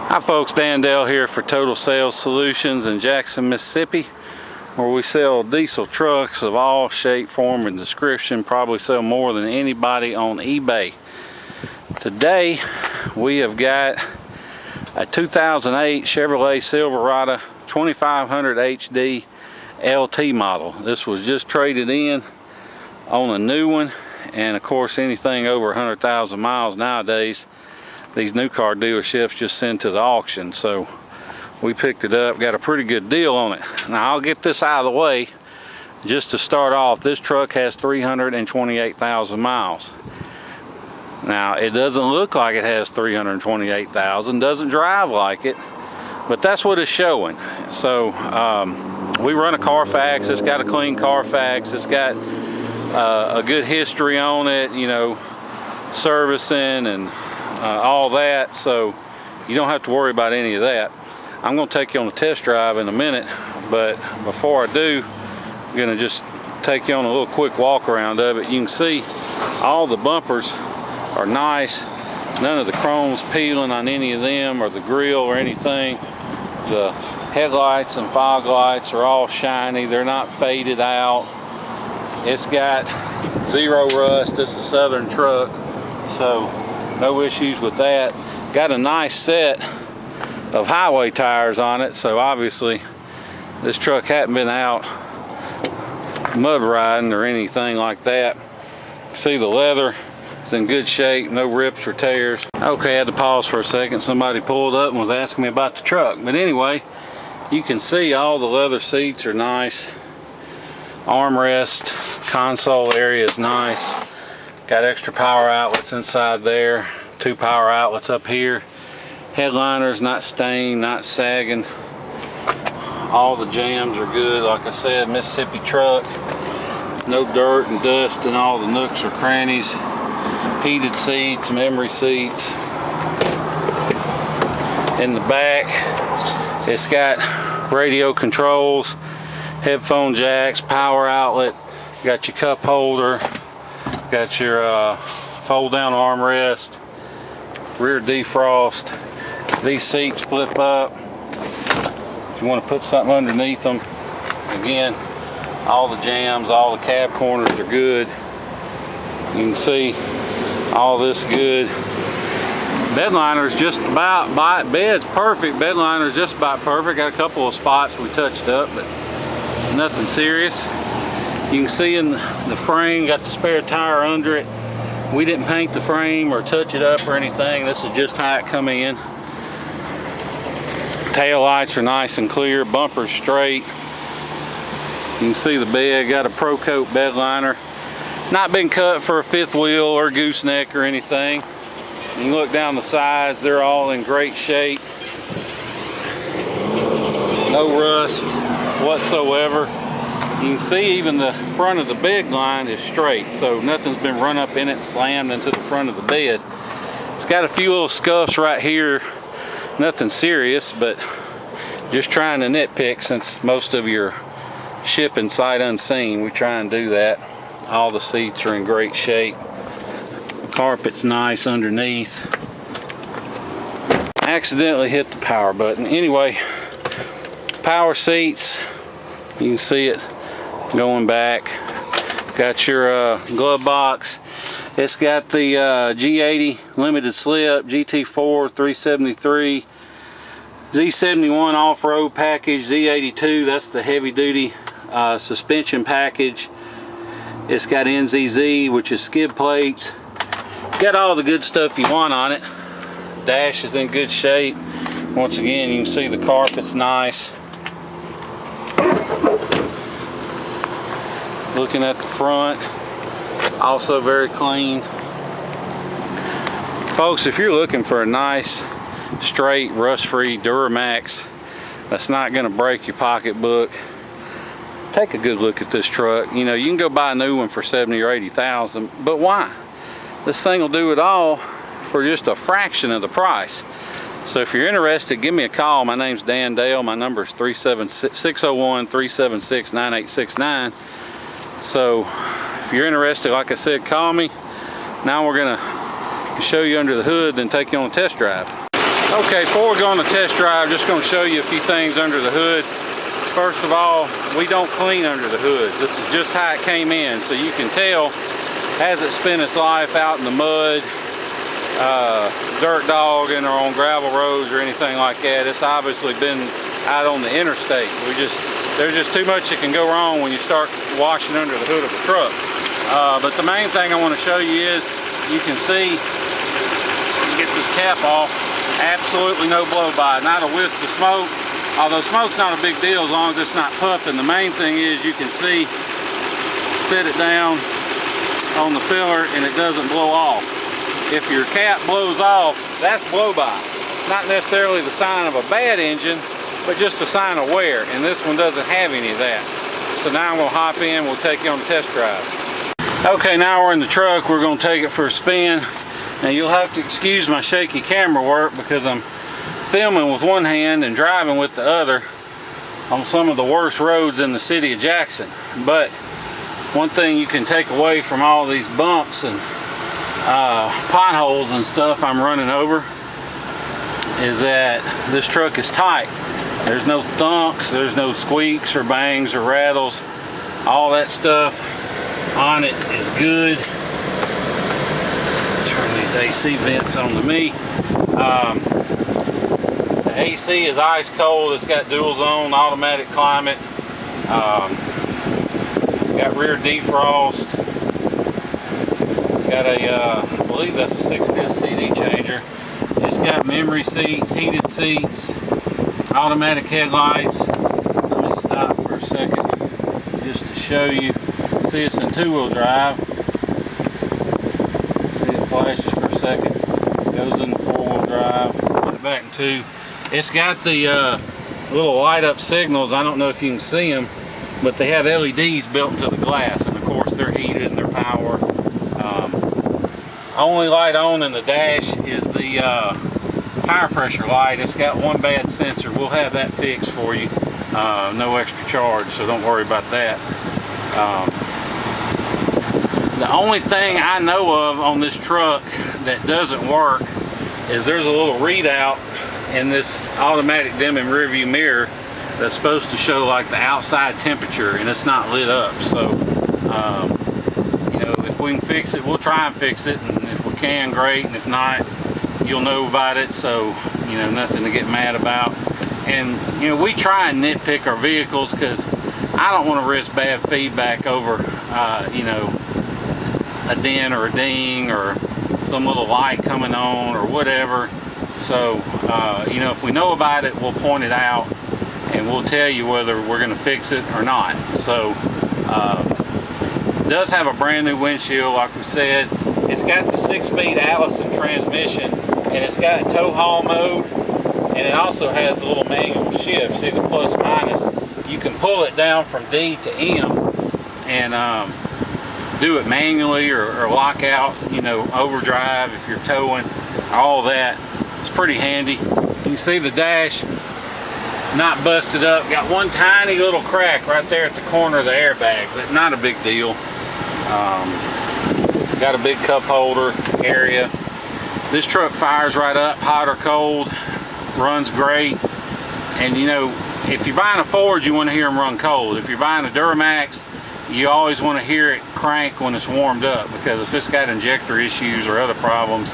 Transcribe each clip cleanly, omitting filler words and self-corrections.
Hi folks, Dan Dale here for Total Sales Solutions in Jackson, Mississippi, where we sell diesel trucks of all shape, form, and description. Probably sell more than anybody on eBay. Today we have got a 2008 Chevrolet Silverado 2500HD LT model. This was just traded in on a new one, and of course anything over 100,000 miles nowadays, these new car dealerships just send to the auction. So we picked it up, got a pretty good deal on it. Now I'll get this out of the way. Just to start off, this truck has 328,000 miles. Now it doesn't look like it has 328,000, doesn't drive like it, but that's what it's showing. So we run a Carfax. It's got a clean Carfax. It's got a good history on it, you know, servicing and all that, so you don't have to worry about any of that. I'm going to take you on a test drive in a minute, but before I do, I'm going to just take you on a little quick walk around of it. You can see all the bumpers are nice. None of the chrome's peeling on any of them, or the grill or anything. The headlights and fog lights are all shiny. They're not faded out. It's got zero rust. It's a Southern truck, so no issues with that. Got a nice set of highway tires on it, so obviously this truck hadn't been out mud riding or anything like that. See, the leather is in good shape, no rips or tears. Okay, I had to pause for a second. Somebody pulled up and was asking me about the truck. But anyway, you can see all the leather seats are nice. Armrest, console area is nice. Got extra power outlets inside there, 2 power outlets up here. Headliner's not stained, not sagging. All the jams are good. Like I said, Mississippi truck. No dirt and dust in all the nooks or crannies. Heated seats, memory seats. In the back, it's got radio controls, headphone jacks, power outlet. Got your cup holder. Got your fold down armrest, rear defrost. These seats flip up if you want to put something underneath them. Again, all the jams, all the cab corners are good. You can see all this good. Bedliner's just about by it. Bed's perfect. Bedliner's just about perfect. Got a couple of spots we touched up, but nothing serious. You can see in the frame, got the spare tire under it. We didn't paint the frame or touch it up or anything. This is just how it come in. Tail lights are nice and clear. Bumper's straight. You can see the bed, got a Pro Coat bed liner. Not been cut for a fifth wheel or gooseneck or anything. You can look down the sides, they're all in great shape. No rust whatsoever. You can see even the front of the bed line is straight, so nothing's been run up in it, slammed into the front of the bed. It's got a few little scuffs right here, nothing serious, but just trying to nitpick since most of your shipping sight unseen. We try and do that. All the seats are in great shape. Carpet's nice underneath. Accidentally hit the power button. Anyway, power seats, you can see it going back. Got your glove box. It's got the G80 limited slip, GT4 373, Z71 off-road package, Z82, that's the heavy duty suspension package. It's got NZZ, which is skid plates. Got all the good stuff you want on it. Dash is in good shape. Once again, you can see the carpet's nice. Looking at the front, also very clean. Folks, if you're looking for a nice, straight, rust-free Duramax that's not going to break your pocketbook, take a good look at this truck. You know, you can go buy a new one for 70 or 80,000, but why? This thing will do it all for just a fraction of the price. So if you're interested, give me a call. My name's Dan Dale. My number is 601-376-9869. So if you're interested, like I said, call me. Now we're gonna show you under the hood, then take you on a test drive. Okay, before we go on the test drive, just going to show you a few things under the hood. First of all, we don't clean under the hood. This is just how it came in, so you can tell as it spent its life out in the mud, dirt dogging or on gravel roads or anything like that. It's obviously been out on the interstate. There's just too much that can go wrong when you start washing under the hood of a truck. But the main thing I want to show you is, you can see, get this cap off, absolutely no blow by, not a wisp of smoke. Although smoke's not a big deal as long as it's not puffing. The main thing is you can see, set it down on the filler and it doesn't blow off. If your cap blows off, that's blow by. Not necessarily the sign of a bad engine, but just a sign of wear, and this one doesn't have any of that. So now I'm going to hop in, we'll take you on the test drive. Okay, now we're in the truck, we're going to take it for a spin. Now you'll have to excuse my shaky camera work because I'm filming with one hand and driving with the other on some of the worst roads in the city of Jackson. But one thing you can take away from all these bumps and potholes and stuff I'm running over is that this truck is tight. There's no thunks, there's no squeaks or bangs or rattles. All that stuff on it is good. Turn these AC vents on to me. The AC is ice cold. It's got dual zone automatic climate. Got rear defrost. Got a, I believe that's a 6-disc CD changer. It's got memory seats, heated seats, automatic headlights. Let me stop for a second just to show you. See, it's in 2-wheel drive. See, it flashes for a second. Goes into 4-wheel drive. Put it back in 2. It's got the little light up signals. I don't know if you can see them, but they have LEDs built into the glass, and of course they're heated and they're power. Only light on in the dash is the tire pressure light. It's got one bad sensor. We'll have that fixed for you. No extra charge, so don't worry about that. The only thing I know of on this truck that doesn't work is there's a little readout in this automatic dimming rear view mirror that's supposed to show like the outside temperature, and it's not lit up. So you know, if we can fix it, we'll try and fix it, and if we can, great, and if not, you'll know about it. So, you know, nothing to get mad about. And you know, we try and nitpick our vehicles because I don't want to risk bad feedback over you know, a dent or a ding or some little light coming on or whatever. So you know, if we know about it, we'll point it out and we'll tell you whether we're going to fix it or not. So it does have a brand new windshield, like we said. It's got the 6-speed Allison transmission, and it's got tow haul mode, and it also has a little manual shift. See the plus minus? You can pull it down from D to M and do it manually or lock out, you know, overdrive if you're towing, all that. It's pretty handy. You can see the dash not busted up. Got one tiny little crack right there at the corner of the airbag, but not a big deal. Got a big cup holder area. This truck fires right up, hot or cold, runs great. And you know, if you're buying a Ford, you want to hear them run cold. If you're buying a Duramax, you always want to hear it crank when it's warmed up, because if it's got injector issues or other problems,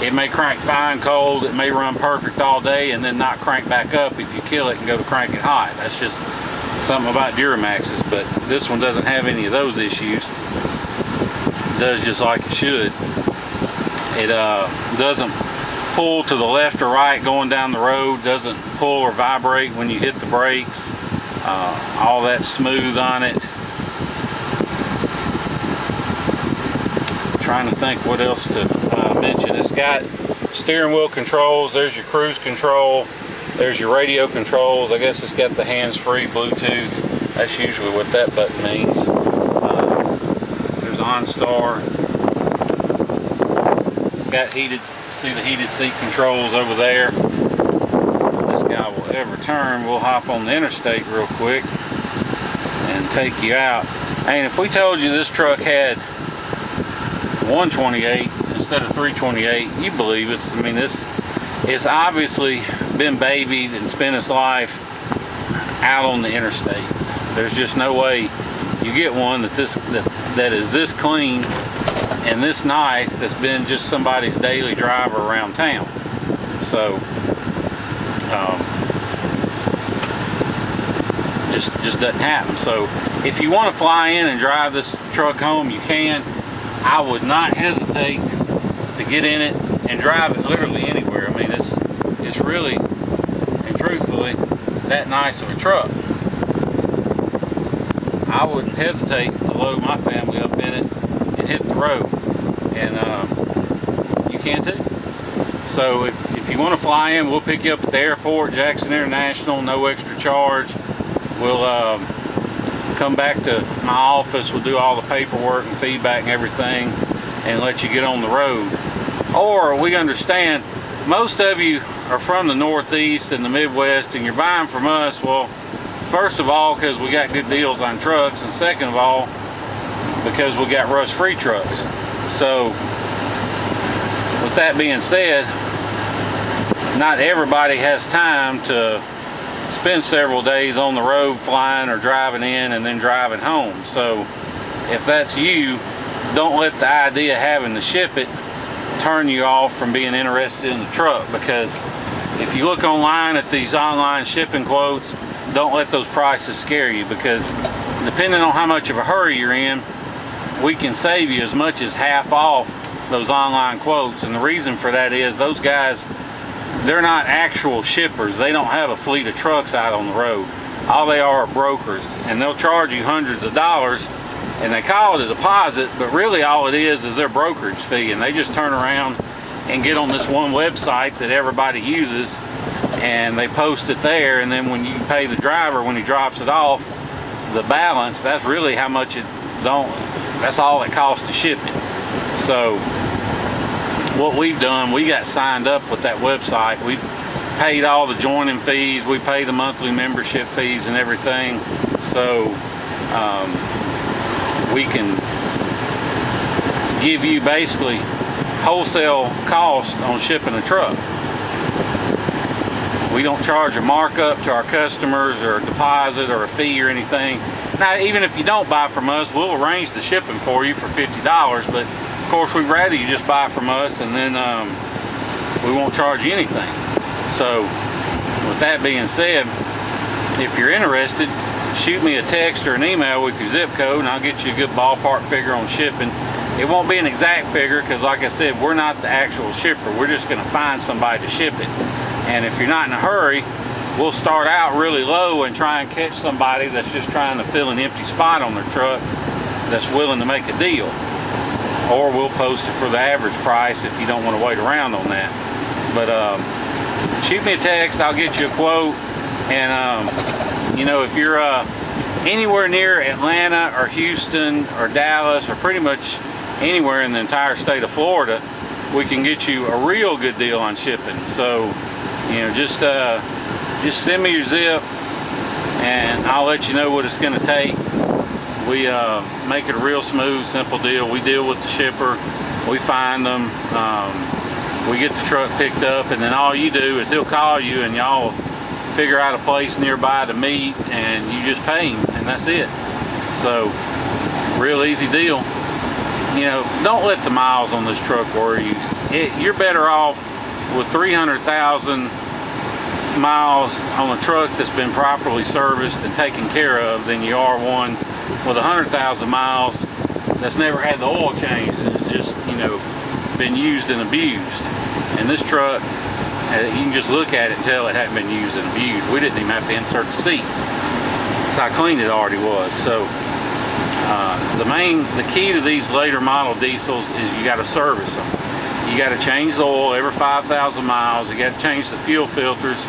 it may crank fine cold, it may run perfect all day and then not crank back up if you kill it and go to crank it hot. That's just something about Duramaxes, but this one doesn't have any of those issues. It does just like it should. It doesn't pull to the left or right going down the road, doesn't pull or vibrate when you hit the brakes. All that's smooth on it. Trying to think what else to mention. It's got steering wheel controls. There's your cruise control. There's your radio controls. I guess it's got the hands-free Bluetooth. That's usually what that button means. There's OnStar. It's got heated, see the heated seat controls over there. If this guy will ever turn, we'll hop on the interstate real quick and take you out. And if we told you this truck had 128 instead of 328, you believe us. I mean, this it's obviously been babied and spent its life out on the interstate. There's just no way you get one that is this clean and this nice that's been just somebody's daily driver around town. So just doesn't happen. So if you want to fly in and drive this truck home, you can. I would not hesitate to get in it and drive it literally anywhere. I mean, it's really and truthfully that nice of a truck. I wouldn't hesitate to load my family up in it and hit the road, and you can too. So if you want to fly in, we'll pick you up at the airport, Jackson International, no extra charge. We'll come back to my office, we'll do all the paperwork and feedback and everything and let you get on the road. Or we understand most of you are from the Northeast and the Midwest and you're buying from us. Well, first of all, because we got good deals on trucks, and second of all, because we got rust-free trucks. So with that being said, not everybody has time to spend several days on the road flying or driving in and then driving home. So if that's you, don't let the idea of having to ship it turn you off from being interested in the truck, because if you look online at these online shipping quotes, don't let those prices scare you, because depending on how much of a hurry you're in, we can save you as much as half off those online quotes. And the reason for that is those guys, they're not actual shippers. They don't have a fleet of trucks out on the road. All they are brokers, and they'll charge you hundreds of dollars, and they call it a deposit, but really all it is their brokerage fee, and they just turn around and get on this one website that everybody uses, and they post it there, and then when you pay the driver when he drops it off, the balance, that's really how much that's all it costs to ship it. So what we've done, we got signed up with that website. We paid all the joining fees, we pay the monthly membership fees and everything, so we can give you basically wholesale cost on shipping a truck. We don't charge a markup to our customers or a deposit or a fee or anything. Now, even if you don't buy from us, we'll arrange the shipping for you for $50, but of course we'd rather you just buy from us, and then we won't charge you anything. So with that being said, if you're interested, shoot me a text or an email with your zip code and I'll get you a good ballpark figure on shipping. It won't be an exact figure because, like I said, we're not the actual shipper. We're just going to find somebody to ship it. And if you're not in a hurry, we'll start out really low and try and catch somebody that's just trying to fill an empty spot on their truck that's willing to make a deal. Or we'll post it for the average price if you don't want to wait around on that. But shoot me a text, I'll get you a quote. And you know, if you're anywhere near Atlanta or Houston or Dallas or pretty much anywhere in the entire state of Florida, we can get you a real good deal on shipping. So, you know, just send me your zip and I'll let you know what it's going to take. We make it a real smooth, simple deal. We deal with the shipper, we find them, we get the truck picked up, and then all you do is he'll call you and y'all figure out a place nearby to meet, and you just pay him, and that's it. So, real easy deal. You know, don't let the miles on this truck worry you. You're better off with 300,000 miles on a truck that's been properly serviced and taken care of than you are one with 100,000 miles that's never had the oil changed and it's just, you know, been used and abused. And this truck, you can just look at it and tell it hadn't been used and abused. We didn't even have to insert the seat. That's how clean it already was. So the key to these later model diesels is you got to service them. You got to change the oil every 5,000 miles. You got to change the fuel filters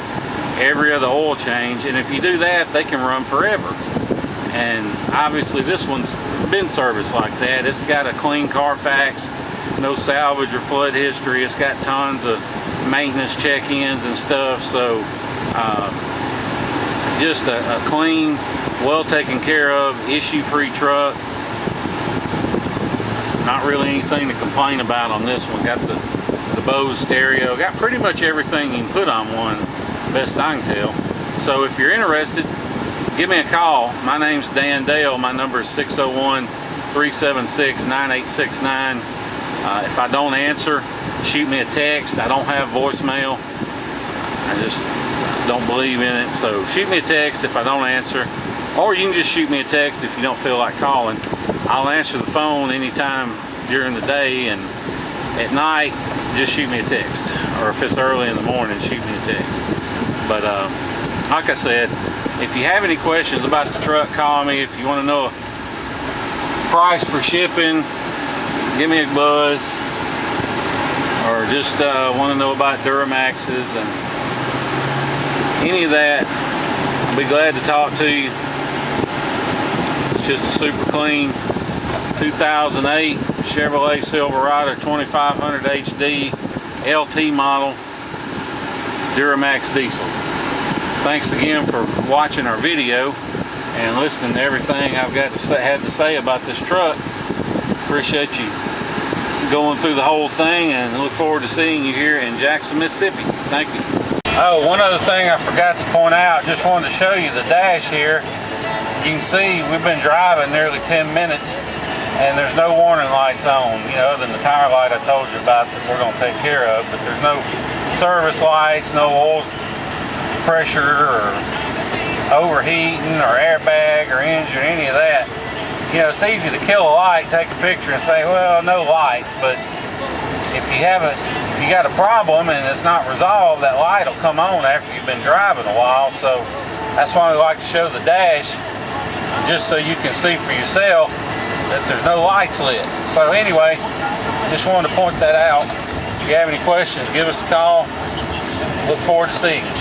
every other oil change. And if you do that, they can run forever. And obviously this one's been serviced like that. It's got a clean Carfax, no salvage or flood history. It's got tons of maintenance check-ins and stuff. So just a clean, well taken care of, issue-free truck. Not really anything to complain about on this one. Got the Bose stereo. Got pretty much everything you can put on one, best I can tell. So if you're interested, give me a call. My name's Dan Dale. My number is 601-376-9869. If I don't answer, shoot me a text. I don't have voicemail. I just don't believe in it. So shoot me a text if I don't answer. Or you can just shoot me a text if you don't feel like calling. I'll answer the phone anytime during the day, and at night, just shoot me a text. Or if it's early in the morning, shoot me a text. But like I said, if you have any questions about the truck, call me. If you want to know price for shipping, give me a buzz. Or just want to know about Duramaxes and any of that, I'll be glad to talk to you. It's just a super clean 2008 Chevrolet Silverado 2500HD LT model Duramax diesel. Thanks again for watching our video and listening to everything I've got to say about this truck. Appreciate you going through the whole thing, and look forward to seeing you here in Jackson, Mississippi. Thank you. Oh, one other thing I forgot to point out, just wanted to show you the dash here. You can see we've been driving nearly 10 minutes and there's no warning lights on, you know, other than the tire light I told you about that we're going to take care of, but there's no service lights, no oil pressure or overheating or airbag or engine, any of that. You know, it's easy to kill a light, take a picture and say, well, no lights, but if you got a problem and it's not resolved, that light will come on after you've been driving a while. So that's why we like to show the dash, just so you can see for yourself that there's no lights lit. So anyway, just wanted to point that out. If you have any questions, give us a call. Look forward to seeing you.